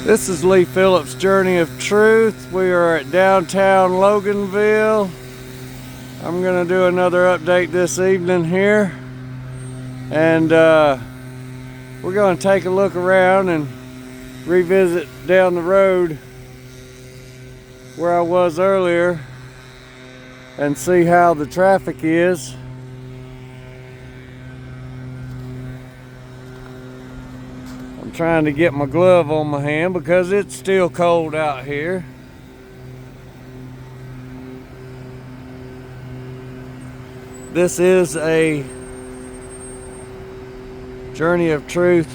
This is Lee Phillips' Journey of Truth. We are at downtown Loganville. I'm going to do another update this evening here. And we're going to take a look around and revisit down the road where I was earlier and see how the traffic is. I'm trying to get my glove on my hand because it's still cold out here. This is a Journey of Truth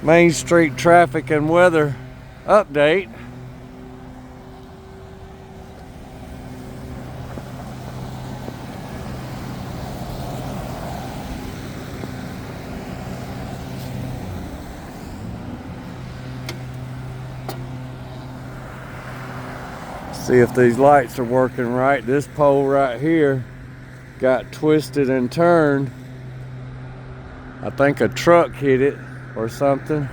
Main Street traffic and weather update. See if these lights are working right. This pole right here got twisted and turned. I think a truck hit it or something.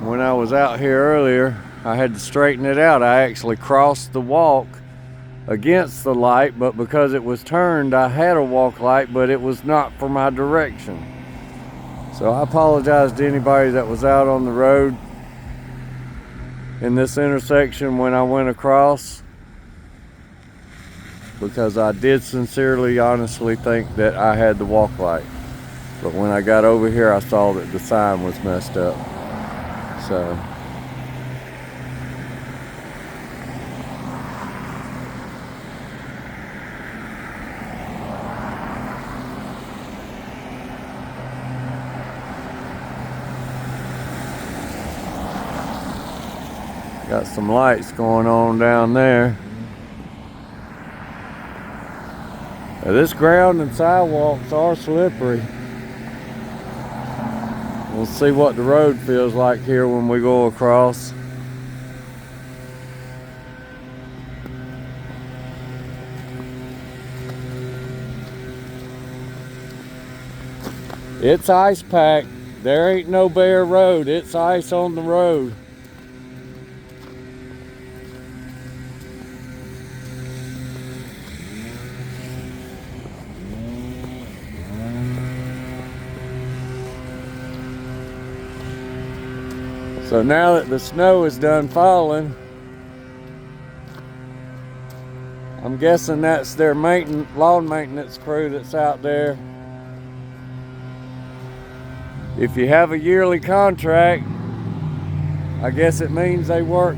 When I was out here earlier, I had to straighten it out. I actually crossed the walk against the light, but because it was turned, I had a walk light, but it was not for my direction. So I apologize to anybody that was out on the road in this intersection when I went across, because I did sincerely, honestly think that I had the walk light. But when I got over here, I saw that the sign was messed up. So got some lights going on down there. Now, this ground and sidewalks are slippery. We'll see what the road feels like here when we go across. It's ice packed. There ain't no bare road. It's ice on the road. So now that the snow is done falling, I'm guessing that's their lawn maintenance crew that's out there. If you have a yearly contract, I guess it means they work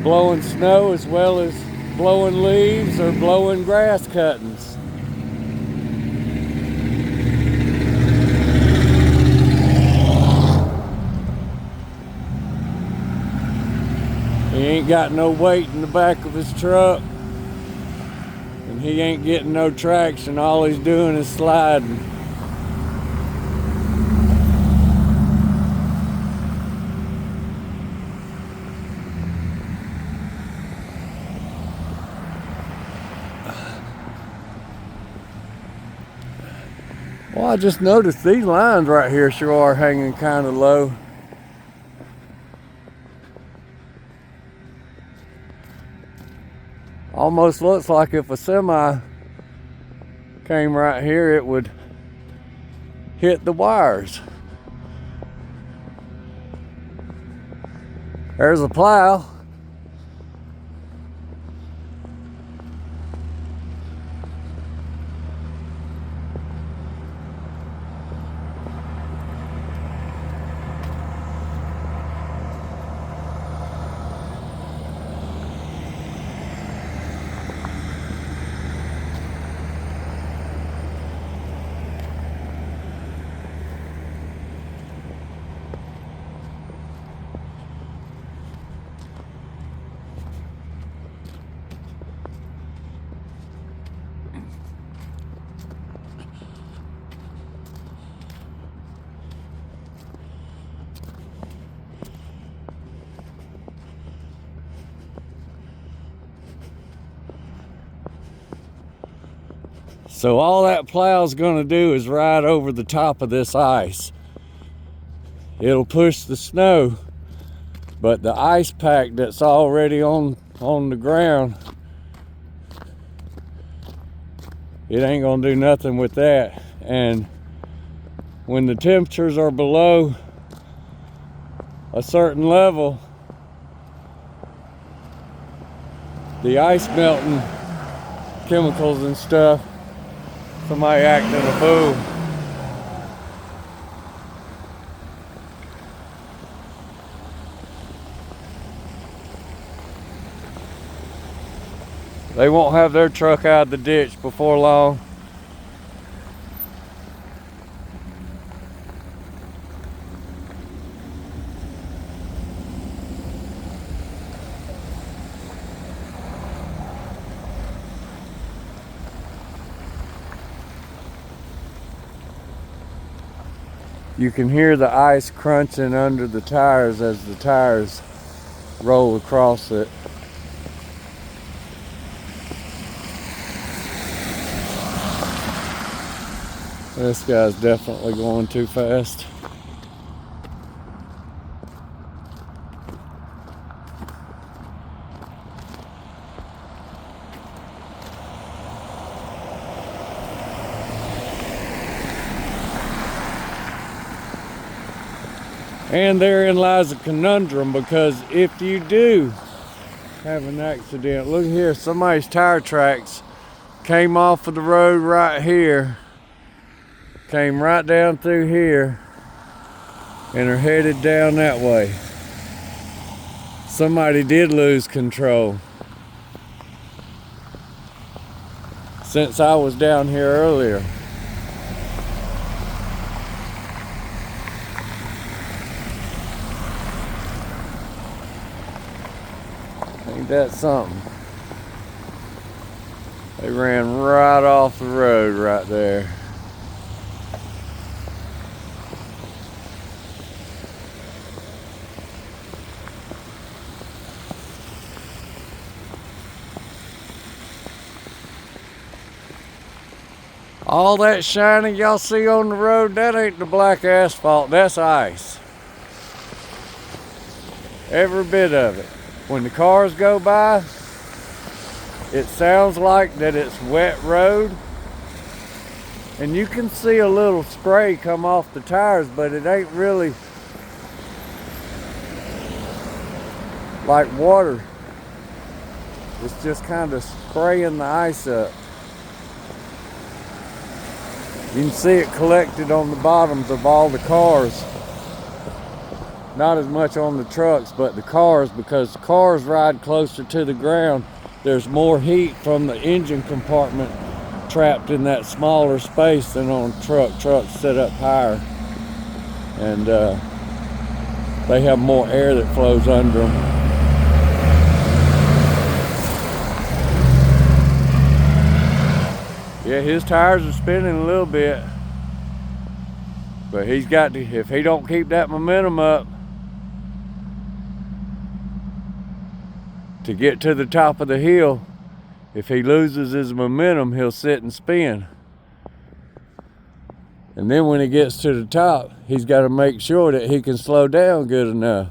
blowing snow as well as blowing leaves or blowing grass cuttings. He ain't got no weight in the back of his truck, and he ain't getting no traction. All he's doing is sliding. Well, I just noticed these lines right here sure are hanging kind of low. Almost looks like if a semi came right here, it would hit the wires. There's a plow. So all that plow's gonna do is ride over the top of this ice. it'll push the snow, but the ice pack that's already on the ground, it ain't gonna do nothing with that. And when the temperatures are below a certain level, the ice melting chemicals and stuff, somebody acting a fool. They won't have their truck out of the ditch before long. You can hear the ice crunching under the tires as the tires roll across it. This guy's definitely going too fast. And therein lies a conundrum, because if you do have an accident, look here, somebody's tire tracks came off of the road right here, came right down through here, and are headed down that way. Somebody did lose control. Since I was down here earlier. Ain't that something? They ran right off the road right there. All that shiny y'all see on the road, that ain't the black asphalt, that's ice. Every bit of it. When the cars go by, it sounds like that it's wet road. And you can see a little spray come off the tires, but it ain't really like water. It's just kind of spraying the ice up. You can see it collected on the bottoms of all the cars. Not as much on the trucks, but the cars, because the cars ride closer to the ground. There's more heat from the engine compartment trapped in that smaller space than on a truck. Trucks sit up higher, and they have more air that flows under them. Yeah, his tires are spinning a little bit, but he's got to, if he don't keep that momentum up to get to the top of the hill, if he loses his momentum, he'll sit and spin. And then when he gets to the top, he's got to make sure that he can slow down good enough.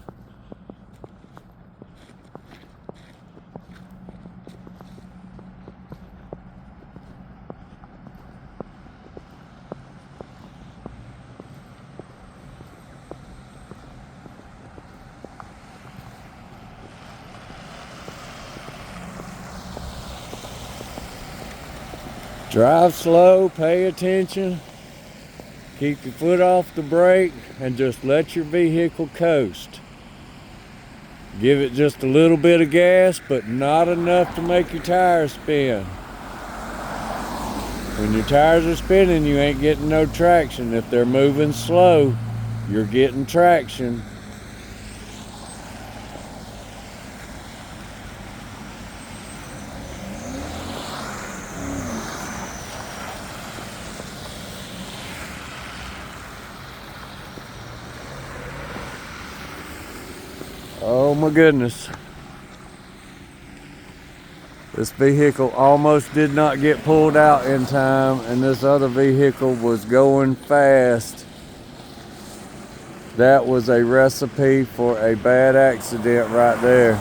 Drive slow, pay attention, keep your foot off the brake, and just let your vehicle coast. Give it just a little bit of gas, but not enough to make your tires spin. When your tires are spinning, you ain't getting no traction. If they're moving slow, you're getting traction. Oh my goodness. This vehicle almost did not get pulled out in time, and this other vehicle was going fast. That was a recipe for a bad accident right there.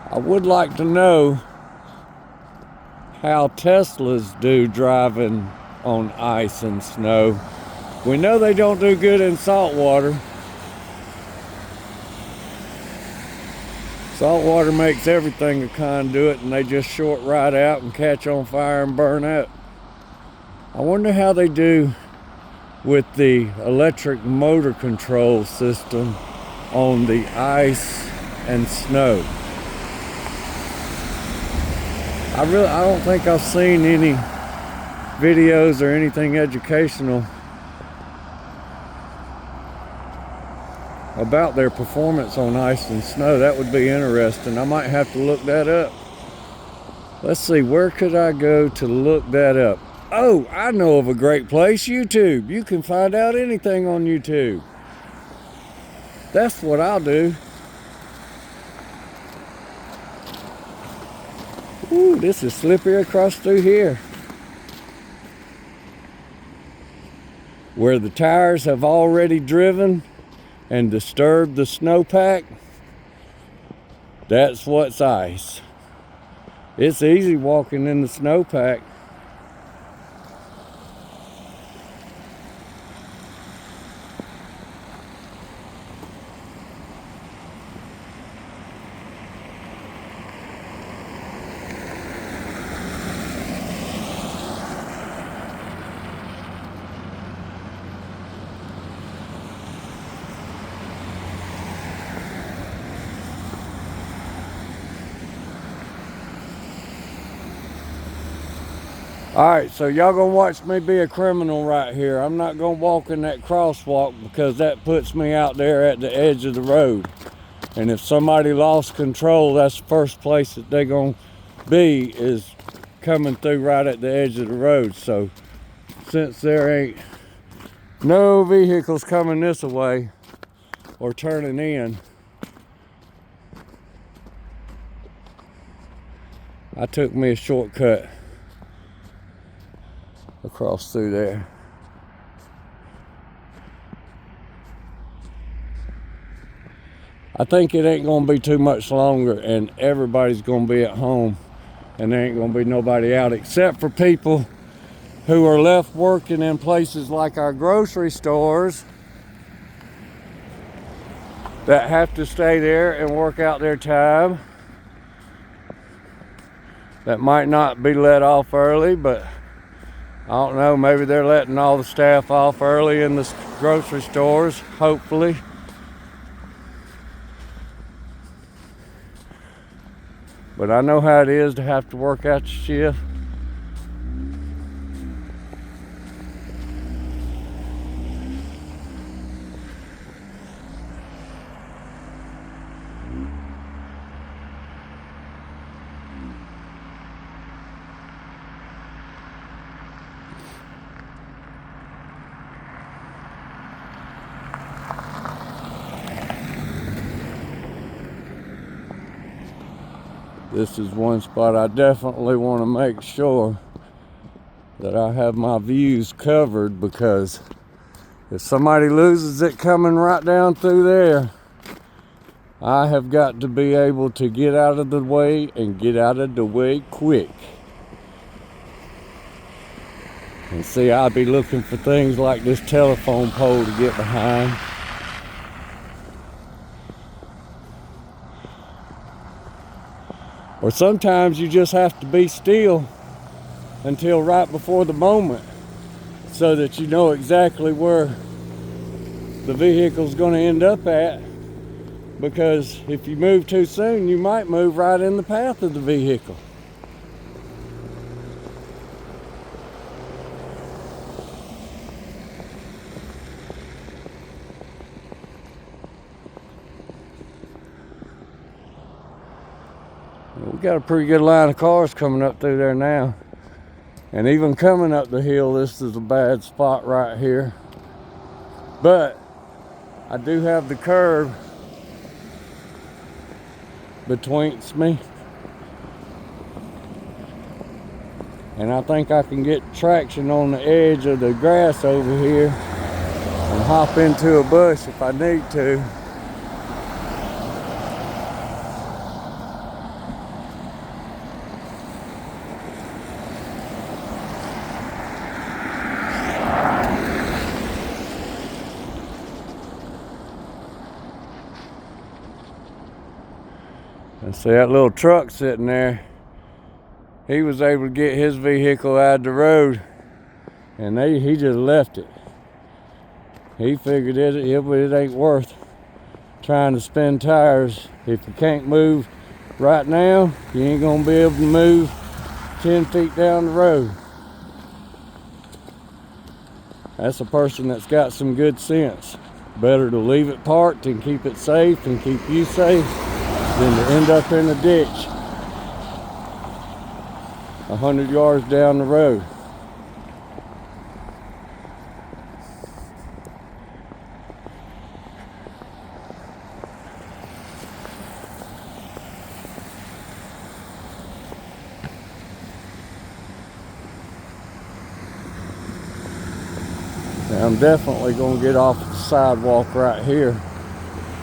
I would like to know how Teslas do driving on ice and snow. We know they don't do good in salt water. Salt water makes everything a conduit and they just short right out and catch on fire and burn up. I wonder how they do with the electric motor control system on the ice and snow. I don't think I've seen any videos or anything educational about their performance on ice and snow. That would be interesting. I might have to look that up. Let's see, where could I go to look that up? Oh, I know of a great place, YouTube. You can find out anything on YouTube. That's what I'll do. Ooh, this is slippery across through here. Where the tires have already driven and disturbed the snowpack, that's what's ice. It's easy walking in the snowpack. Alright, so y'all gonna watch me be a criminal right here. I'm not gonna walk in that crosswalk because that puts me out there at the edge of the road. And if somebody lost control, that's the first place that they're gonna be, is coming through right at the edge of the road. So since there ain't no vehicles coming this way or turning in, I took me a shortcut across through there. I think it ain't gonna be too much longer and everybody's gonna be at home and there ain't gonna be nobody out except for people who are left working in places like our grocery stores that have to stay there and work out their time. That might not be let off early, but I don't know, maybe they're letting all the staff off early in the grocery stores, hopefully. But I know how it is to have to work out your shift. This is one spot I definitely want to make sure that I have my views covered, because if somebody loses it coming right down through there, I have got to be able to get out of the way and get out of the way quick. And see, I'll be looking for things like this telephone pole to get behind. Or sometimes you just have to be still until right before the moment so that you know exactly where the vehicle's going to end up at. Because if you move too soon, you might move right in the path of the vehicle. We got a pretty good line of cars coming up through there now. And even coming up the hill, this is a bad spot right here. But I do have the curb betwixt me. And I think I can get traction on the edge of the grass over here and hop into a bush if I need to. And see that little truck sitting there, he was able to get his vehicle out of the road, and he just left it. He figured it ain't worth trying to spin tires. If you can't move right now, you ain't gonna be able to move 10 feet down the road. That's a person that's got some good sense. Better to leave it parked and keep it safe and keep you safe than to end up in a ditch 100 yards down the road. Now I'm definitely going to get off the sidewalk right here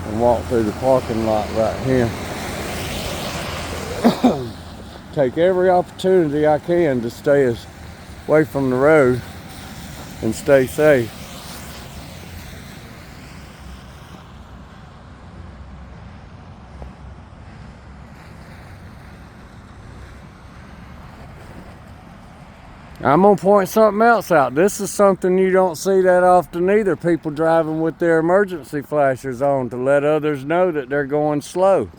and walk through the parking lot right here. Take every opportunity I can to stay away from the road and stay safe. I'm gonna point something else out. This is something you don't see that often either. People driving with their emergency flashers on to let others know that they're going slow.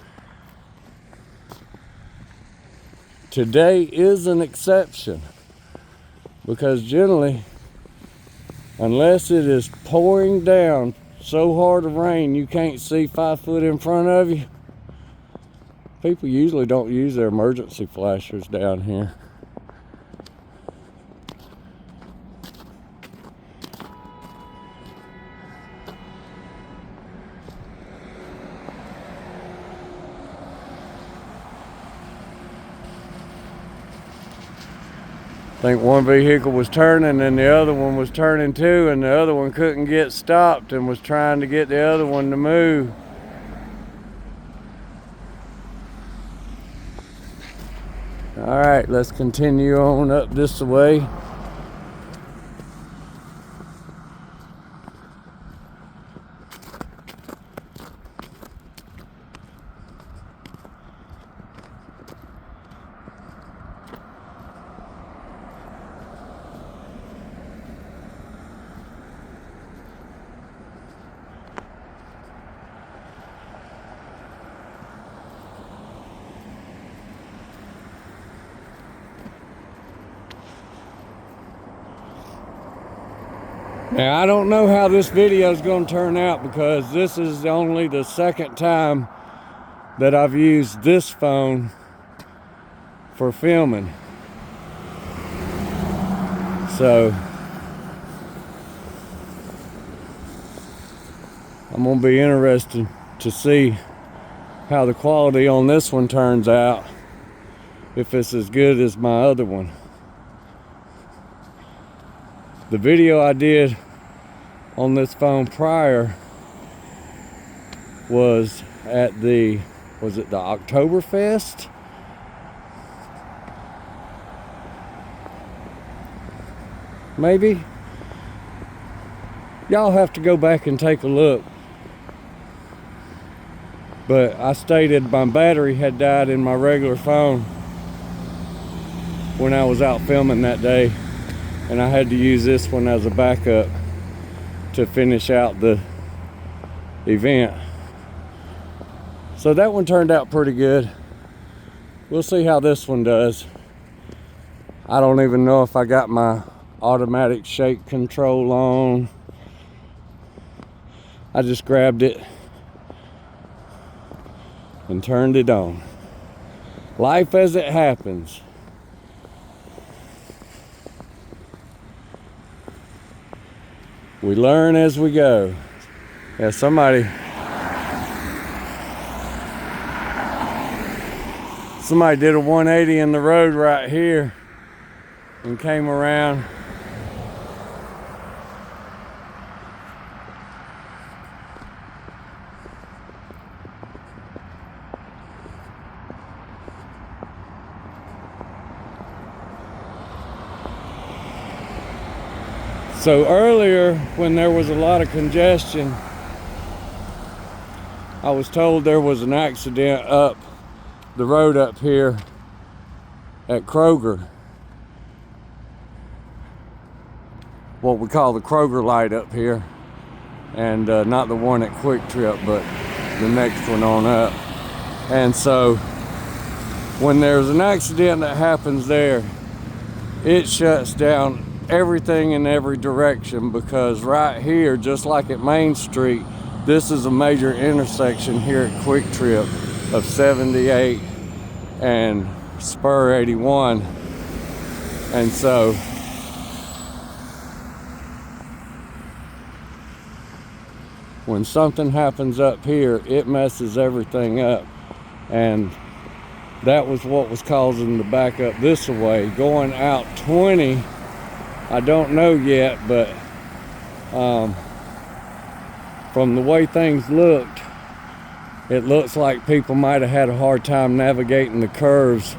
Today is an exception, because generally, unless it is pouring down so hard of rain you can't see 5 foot in front of you, people usually don't use their emergency flashers down here. I think one vehicle was turning and the other one was turning too, and the other one couldn't get stopped and was trying to get the other one to move. All right, let's continue on up this way. Now, I don't know how this video is going to turn out, because this is only the second time that I've used this phone for filming. So, I'm going to be interested to see how the quality on this one turns out, if it's as good as my other one. The video I did on this phone prior was at the Oktoberfest? Maybe? Y'all have to go back and take a look. But I stated my battery had died in my regular phone when I was out filming that day, and I had to use this one as a backup to finish out the event. So that one turned out pretty good. We'll see how this one does. I don't even know if I got my automatic shake control on. I just grabbed it and turned it on. Life as it happens. We learn as we go. Yeah, somebody did a 180 in the road right here and came around. So earlier, when there was a lot of congestion, I was told there was an accident up the road up here at Kroger. What we call the Kroger light up here. And not the one at Quick Trip, but the next one on up. And so, when there's an accident that happens there, it shuts down everything in every direction, because right here, just like at Main Street, this is a major intersection here at Quick Trip of 78 and Spur 81. And so when something happens up here, it messes everything up. And that was what was causing the backup this way. Going out 20, I don't know yet, but from the way things looked, it looks like people might have had a hard time navigating the curves.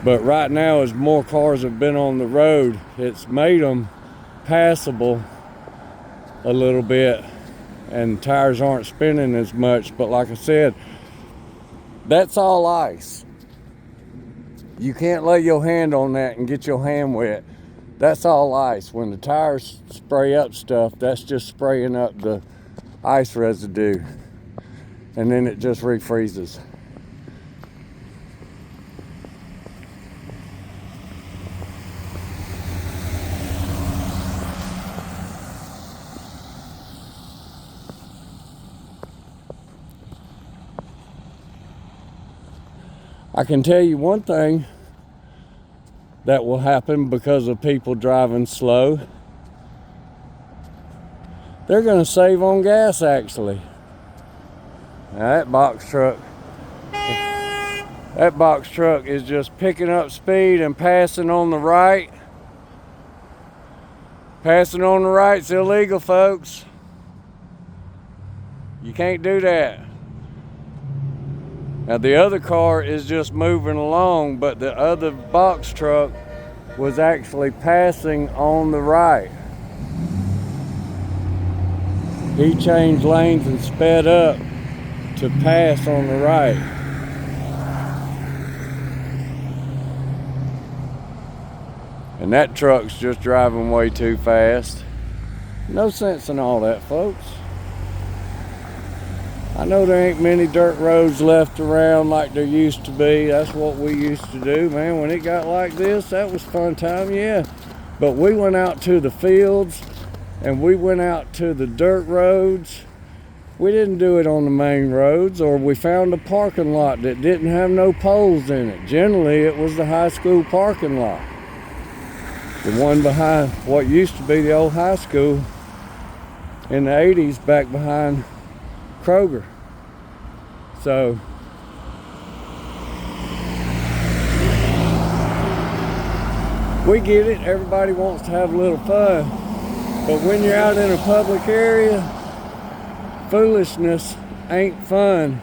But right now, as more cars have been on the road, it's made them passable a little bit, and tires aren't spinning as much. But like I said, that's all ice. You can't lay your hand on that and get your hand wet. That's all ice. When the tires spray up stuff, that's just spraying up the ice residue, and then it just refreezes. I can tell you one thing that will happen because of people driving slow. They're going to save on gas, actually. Now that box truck is just picking up speed and passing on the right. Passing on the right's illegal, folks. You can't do that. Now the other car is just moving along, but the other box truck was actually passing on the right. He changed lanes and sped up to pass on the right. And that truck's just driving way too fast. No sense in all that, folks. I know there ain't many dirt roads left around like there used to be. That's what we used to do, man. When it got like this, that was fun time, yeah. But we went out to the fields and we went out to the dirt roads. We didn't do it on the main roads, or we found a parking lot that didn't have no poles in it. Generally, it was the high school parking lot. The one behind what used to be the old high school in the 80s, back behind Kroger. So we get it, everybody wants to have a little fun, but when you're out in a public area, foolishness ain't fun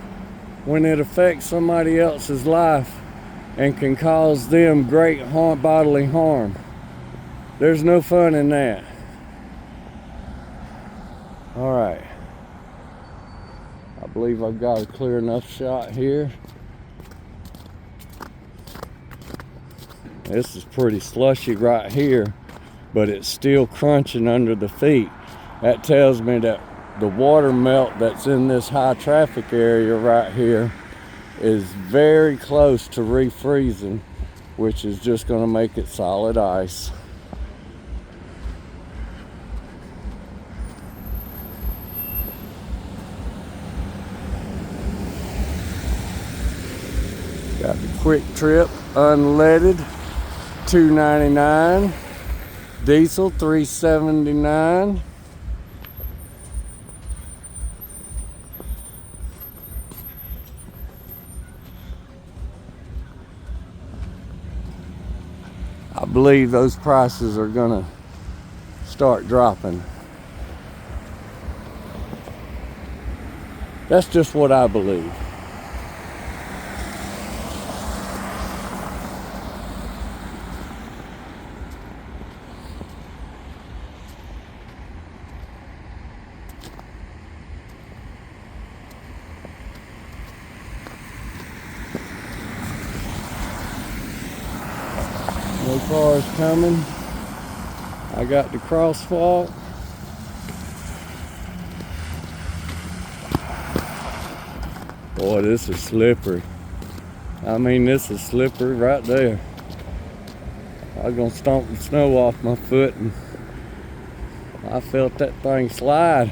when it affects somebody else's life and can cause them great bodily harm. There's no fun in that. All right. I believe I've got a clear enough shot here. This is pretty slushy right here, but it's still crunching under the feet. That tells me that the water melt that's in this high traffic area right here is very close to refreezing, which is just going to make it solid ice. Got the Quick Trip unleaded $2.99, diesel $3.79. I believe those prices are gonna start dropping. That's just what I believe. No cars coming. I got the crosswalk. Boy, this is slippery. I mean, this is slippery right there. I was gonna stomp the snow off my foot and I felt that thing slide.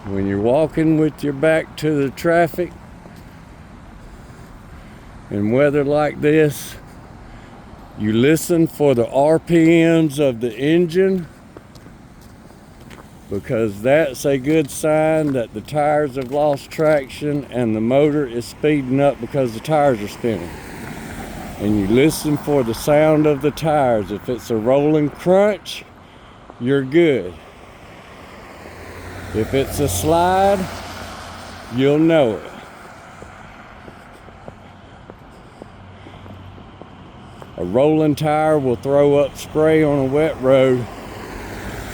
When you're walking with your back to the traffic in weather like this, you listen for the RPMs of the engine, because that's a good sign that the tires have lost traction and the motor is speeding up because the tires are spinning. And you listen for the sound of the tires. If it's a rolling crunch, you're good. If it's a slide, you'll know it. A rolling tire will throw up spray on a wet road,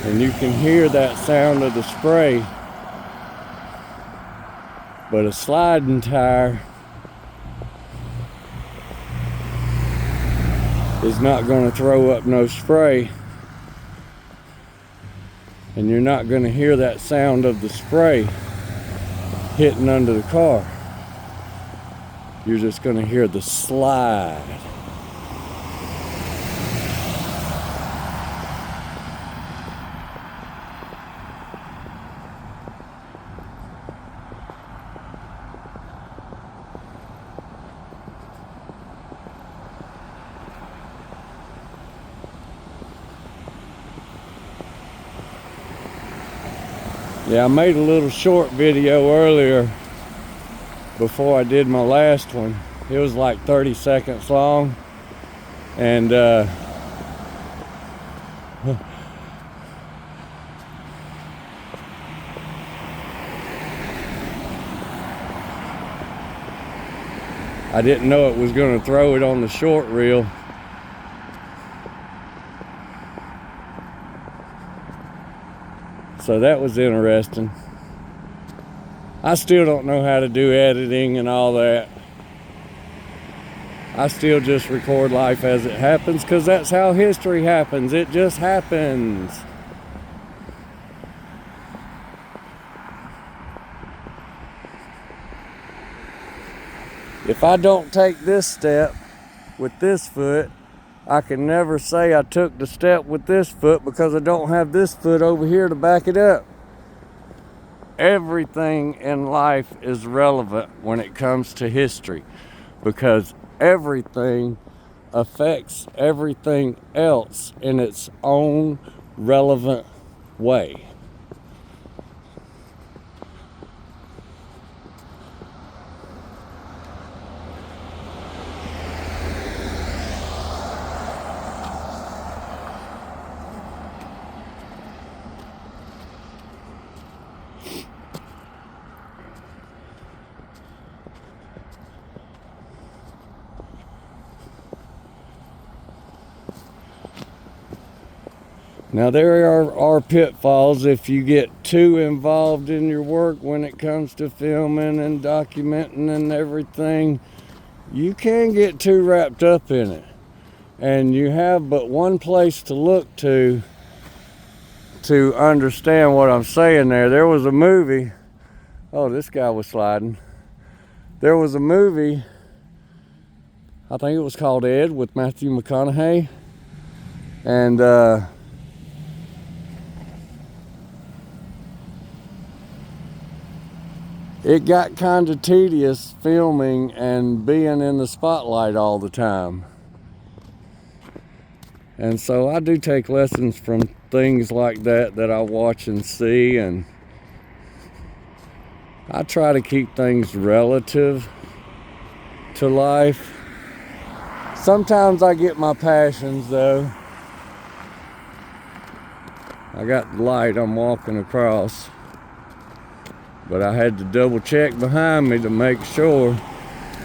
and you can hear that sound of the spray. But a sliding tire is not going to throw up no spray, and you're not going to hear that sound of the spray hitting under the car. You're just going to hear the slide. Yeah, I made a little short video earlier before I did my last one. It was like 30 seconds long, and I didn't know it was going to throw it on the short reel. So that was interesting. I still don't know how to do editing and all that. I still just record life as it happens, because that's how history happens. It just happens. If I don't take this step with this foot, I can never say I took the step with this foot, because I don't have this foot over here to back it up. Everything in life is relevant when it comes to history, because everything affects everything else in its own relevant way. Now there are pitfalls if you get too involved in your work when it comes to filming and documenting and everything. You can get too wrapped up in it, and you have but one place to look to understand what I'm saying there. There was a movie, oh, this guy was sliding. There was a movie I think it was called Ed, with Matthew McConaughey. And it got kind of tedious filming and being in the spotlight all the time. And so I do take lessons from things like that I watch and see, and I try to keep things relative to life. Sometimes I get my passions though. I got the light I'm walking across, but I had to double check behind me to make sure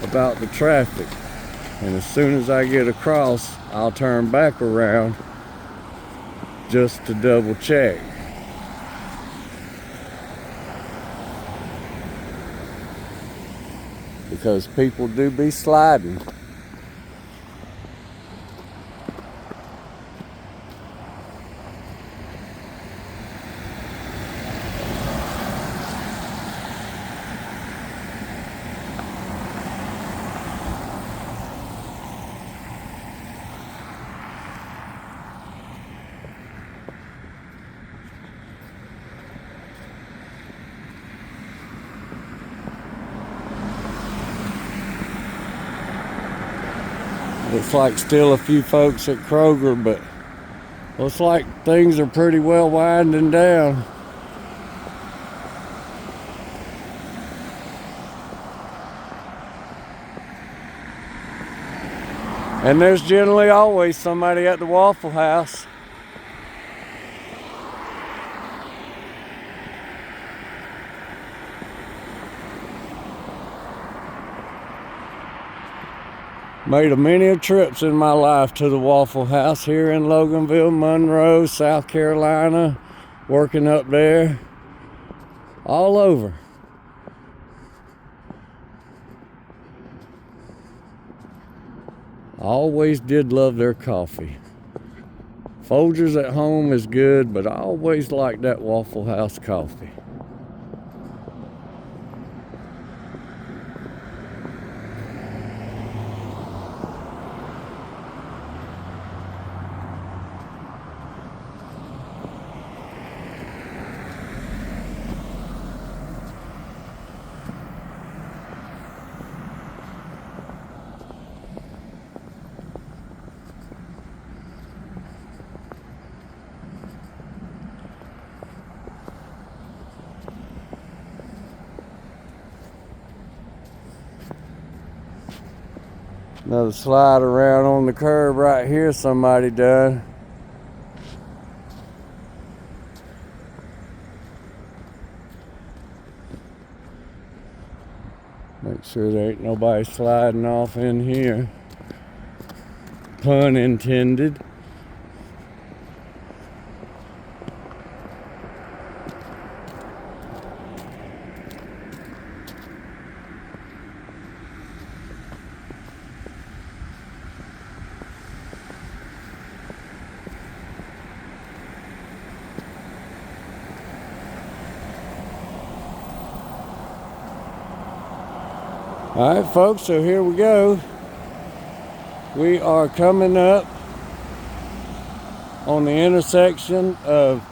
about the traffic. And as soon as I get across, I'll turn back around just to double check. Because people do be sliding. Looks like still a few folks at Kroger, but looks like things are pretty well winding down. And there's generally always somebody at the Waffle House. Made a many of trips in my life to the Waffle House here in Loganville, Monroe, South Carolina, working up there, all over. I always did love their coffee. Folgers at home is good, but I always liked that Waffle House coffee. Another slide around on the curb right here somebody done. Make sure there ain't nobody sliding off in here. Pun intended. All right, folks, so here we go. We are coming up on the intersection of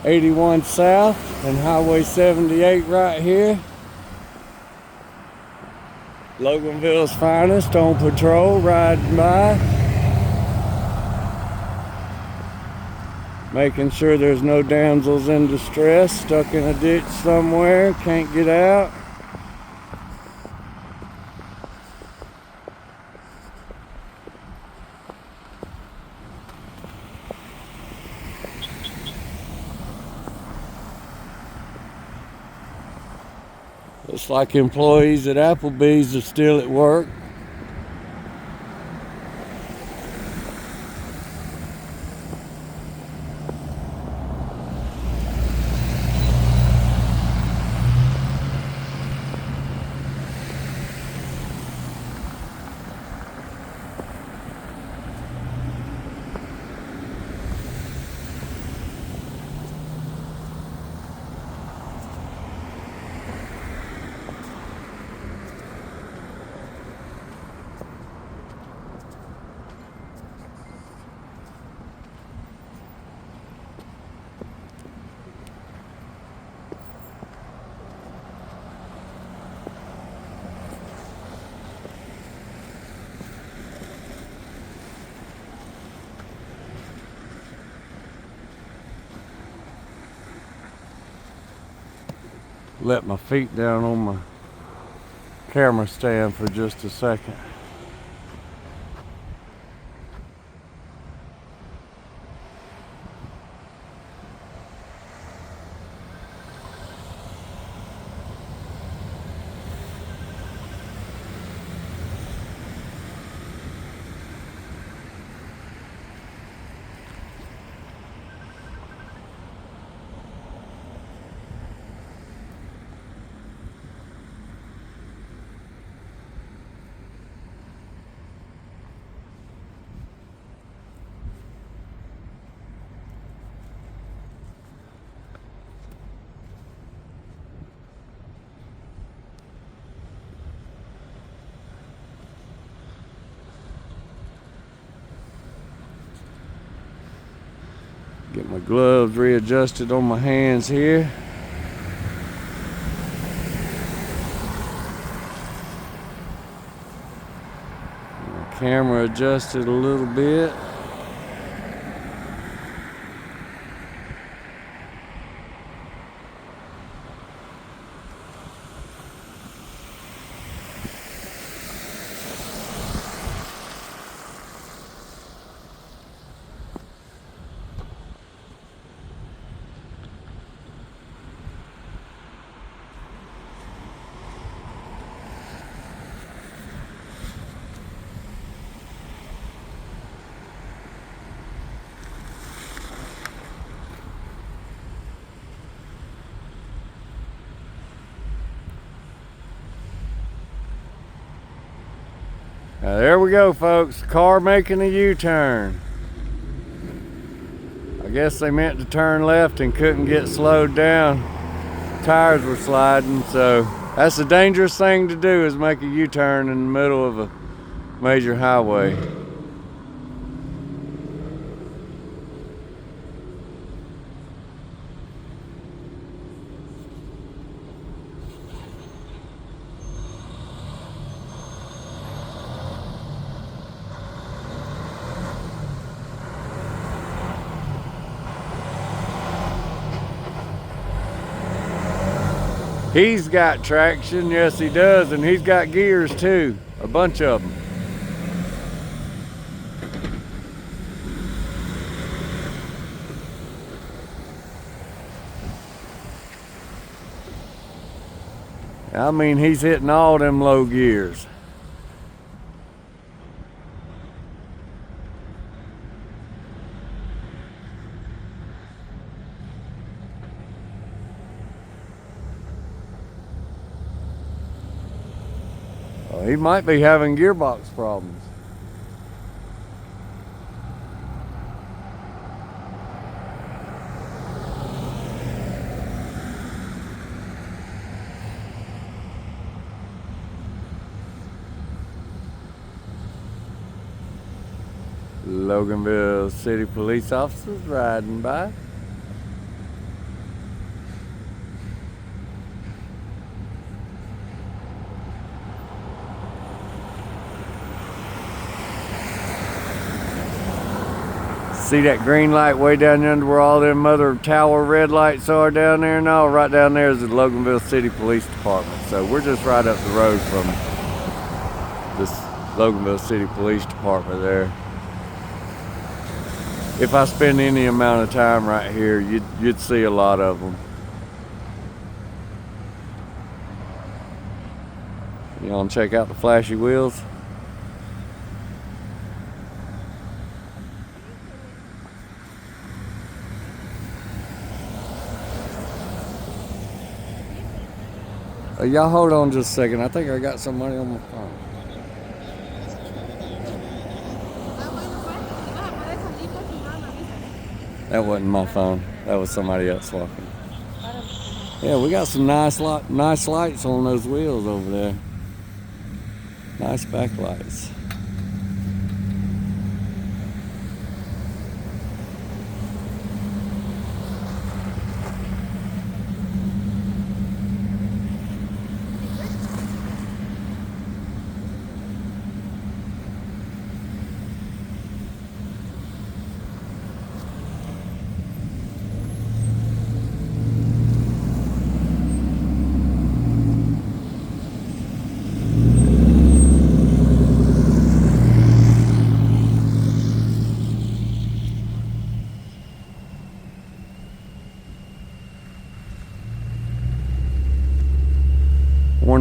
81 South and Highway 78 right here. Loganville's finest on patrol riding by. Making sure there's no damsels in distress stuck in a ditch somewhere, can't get out. Looks like employees at Applebee's are still at work. let my feet down on my camera stand for just a second. Get my gloves readjusted on my hands here. My camera adjusted a little bit. Now there we go, folks. Car making a U-turn. I guess they meant to turn left and couldn't get slowed down. Tires were sliding, so that's a dangerous thing to do, is make a U-turn in the middle of a major highway. He's got traction, yes he does, and he's got gears too, a bunch of them. I mean, he's hitting all them low gears. Well, he might be having gearbox problems. Loganville City police officers riding by. See that green light way down yonder where all them other tower red lights are down there and all? Right down there is the Loganville City Police Department. So we're just right up the road from this Loganville City Police Department there. If I spend any amount of time right here, you'd see a lot of them. You want to check out the flashy wheels? Y'all hold on just a second. I think I got somebody on my phone. That wasn't my phone. That was somebody else walking. Yeah, we got some nice lights on those wheels over there. Nice backlights.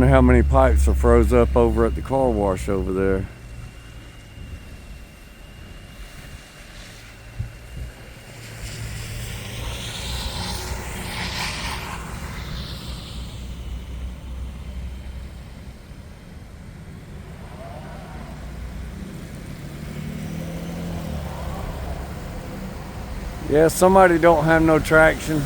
wonder how many pipes are froze up over at the car wash over there. Yeah, somebody don't have no traction.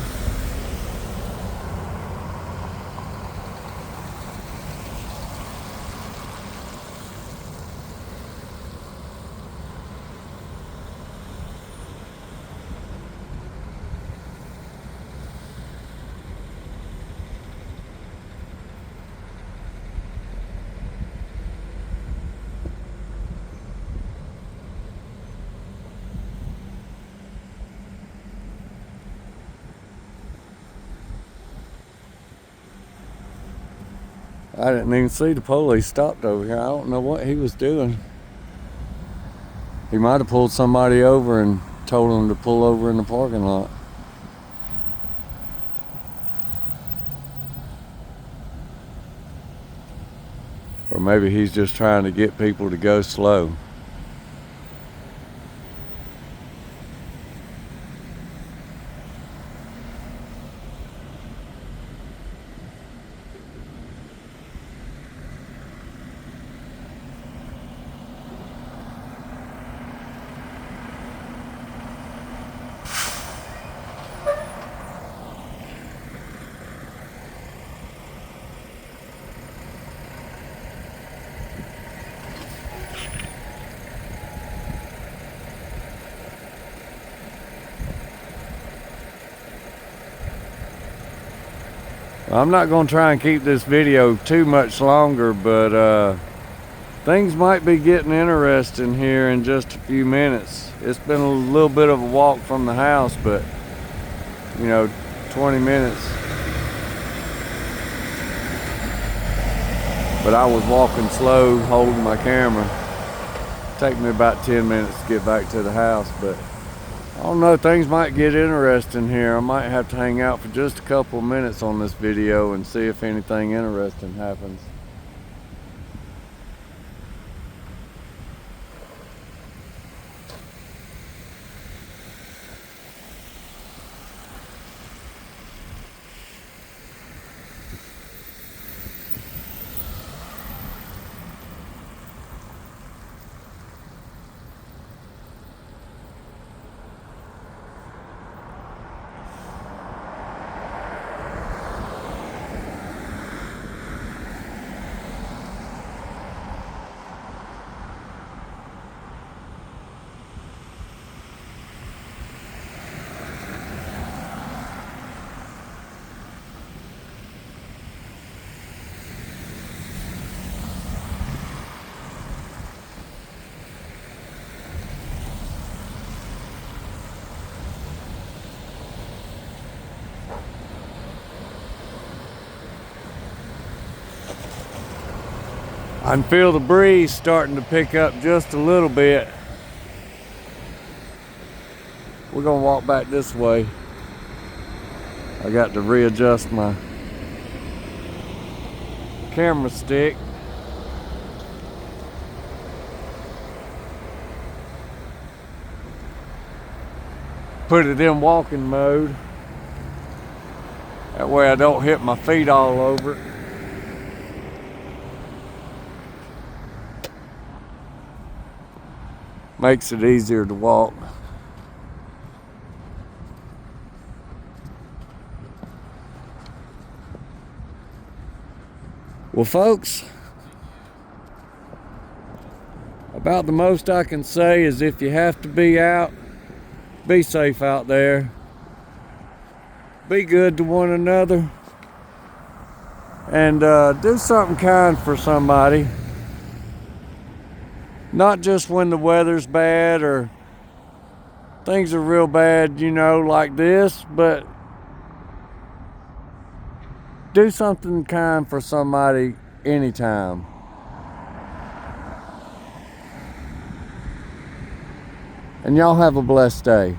I didn't even see the police stopped over here. I don't know what he was doing. He might have pulled somebody over and told them to pull over in the parking lot. Or maybe he's just trying to get people to go slow. I'm not going to try and keep this video too much longer, but things might be getting interesting here in just a few minutes. It's been a little bit of a walk from the house, but you know, 20 minutes. But I was walking slow, holding my camera. Take me about 10 minutes to get back to the house, but I don't know, things might get interesting here. I might have to hang out for just a couple of minutes on this video and see if anything interesting happens. I can feel the breeze starting to pick up just a little bit. We're gonna walk back this way. I got to readjust my camera stick. Put it in walking mode. That way I don't hit my feet all over it. Makes it easier to walk. Well, folks, about the most I can say is if you have to be out, be safe out there. Be good to one another. And do something kind for somebody. Not just when the weather's bad or things are real bad, you know, like this, but do something kind for somebody anytime. And y'all have a blessed day.